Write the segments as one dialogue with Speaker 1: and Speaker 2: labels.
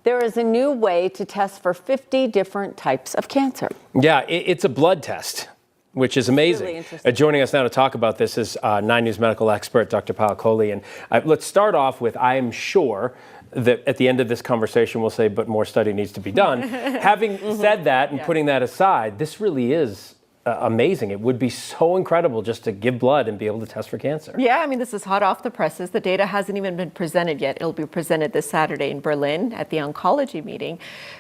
Speaker 1: There is a new way to test for 50 different types of cancer.
Speaker 2: Yeah, it's a blood test, which is amazing.
Speaker 1: Really interesting.
Speaker 2: Joining us now to talk about this is 9 News medical expert Dr. Paul Coley. And let's start off with, I am sure that at the end of this conversation we'll say, but more study needs to be done. Having said that and putting that aside, this really is amazing. It would be so incredible just to give blood and be able to test for cancer.
Speaker 3: Yeah, I mean, this is hot off the presses. The data hasn't even been presented yet. It'll be presented this Saturday in Berlin at the oncology meeting.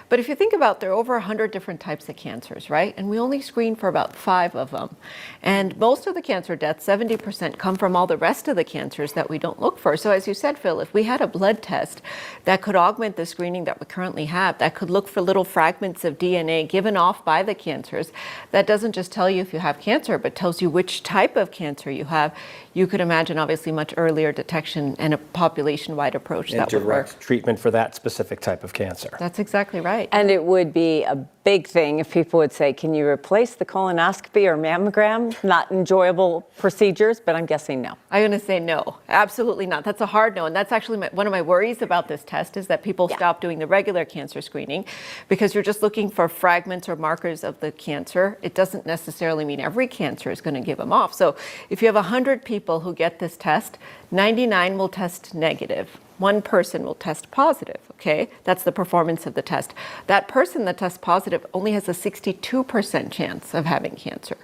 Speaker 3: But if you think about, there are over 100 different types of cancers, right? And we only screen for about 5 of them. And most of the cancer deaths, 70%, come from all the rest of the cancers that we don't look for. So as you said, Phil, if we had a blood test that could augment the screening that we currently have, that could look for little fragments of DNA given off by the cancers, that doesn't just tell you if you have cancer, but tells you which type of cancer you have, you could imagine obviously much earlier detection and a population-wide approach that would work.
Speaker 2: Direct treatment for that specific type of cancer.
Speaker 3: That's exactly right.
Speaker 1: And it would be a big thing if people would say, can you replace the colonoscopy or mammogram? Not enjoyable procedures, but I'm guessing no.
Speaker 3: I'm going to say no, absolutely not. That's a hard no. And that's actually one of my worries about this test is that people stop doing the regular cancer screening because you're just looking for fragments or markers of the cancer. It doesn't necessarily mean every cancer is going to give them off. So if you have 100 people who get this test, 99 will test negative. 1 person will test positive, okay? That's the performance of the test. That person that tests positive only has a 62% chance of having cancer.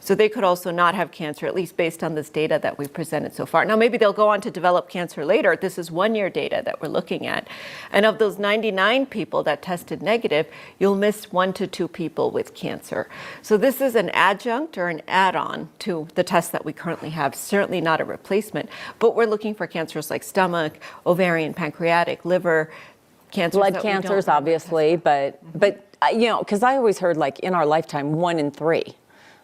Speaker 3: So they could also not have cancer, at least based on this data that we've presented so far. Now, maybe they'll go on to develop cancer later. This is 1-year data that we're looking at. And of those 99 people that tested negative, you'll miss 1 to 2 people with cancer. So this is an adjunct or an add-on to the test that we currently have, certainly not a replacement. But we're looking for cancers like stomach, ovarian, pancreatic, liver, cancers.
Speaker 1: Blood cancers, obviously, but you know, because I always heard like in our lifetime, 1 in 3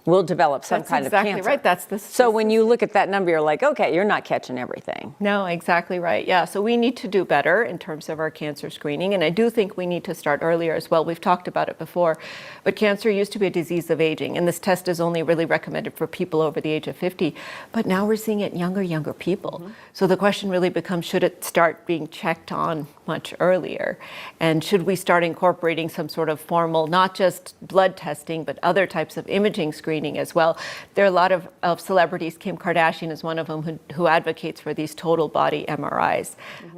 Speaker 1: will develop some kind of cancer.
Speaker 3: That's exactly right. That's the
Speaker 1: So when you look at that number, you're like, okay, you're not catching everything.
Speaker 3: No, exactly right. Yeah, so we need to do better in terms of our cancer screening, and I do think we need to start earlier as well. We've talked about it before, but cancer used to be a disease of aging, and this test is only really recommended for people over the age of 50, but now we're seeing it in younger people. So the question really becomes, should it start being checked on much earlier? And should we start incorporating some sort of formal, not just blood testing, but other types of imaging screening as well? There are a lot of celebrities. Kim Kardashian is one of them who advocates for these total body MRIs.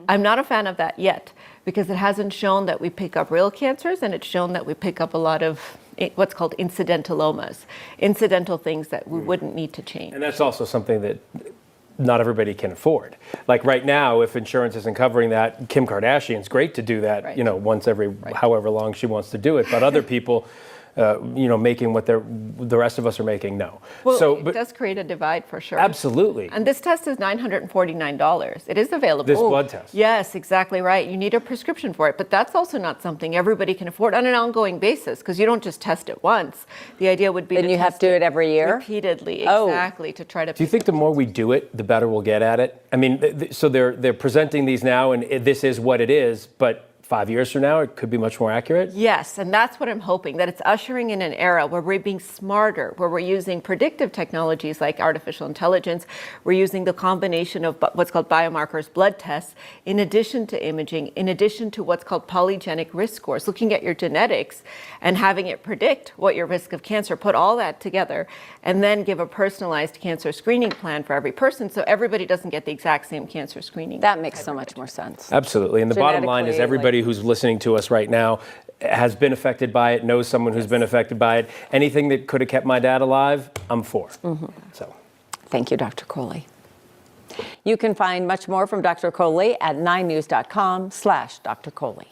Speaker 3: I'm not a fan of that yet because it hasn't shown that we pick up real cancers, and it's shown that we pick up a lot of what's called incidentalomas, incidental things that we wouldn't need to change.
Speaker 2: And that's also something that not everybody can afford. Like right now, if insurance isn't covering that, Kim Kardashian's great to do that, you know, once every however long she wants to do it. But other people, you know, making what the rest of us are making, no.
Speaker 3: Well,
Speaker 2: so,
Speaker 3: it does create a divide for sure.
Speaker 2: Absolutely.
Speaker 3: And this test is $949. It is available.
Speaker 2: This blood test.
Speaker 3: Yes, exactly right. You need a prescription for it, but that's also not something everybody can afford on an ongoing basis because you don't just test it once. The idea would be
Speaker 1: to you have to do it every year?
Speaker 3: Repeatedly, exactly, to try to.
Speaker 2: Do you think the more we do it, the better we'll get at it? I mean, so they're presenting these now, and this is what it is, but 5 years from now, it could be much more accurate?
Speaker 3: Yes, and that's what I'm hoping, that it's ushering in an era where we're being smarter, where we're using predictive technologies like artificial intelligence. We're using the combination of what's called biomarkers, blood tests, in addition to imaging, in addition to what's called polygenic risk scores, looking at your genetics and having it predict what your risk of cancer, put all that together, and then give a personalized cancer screening plan for every person so everybody doesn't get the exact same cancer screening.
Speaker 1: That makes so much more sense.
Speaker 2: Absolutely. And the bottom line is everybody who's listening to us right now has been affected by it, knows someone who's been affected by it. Anything that could have kept my dad alive, I'm for. So,
Speaker 1: thank you, Dr. Coley. You can find much more from Dr. Coley at 9news.com/Dr. Coley.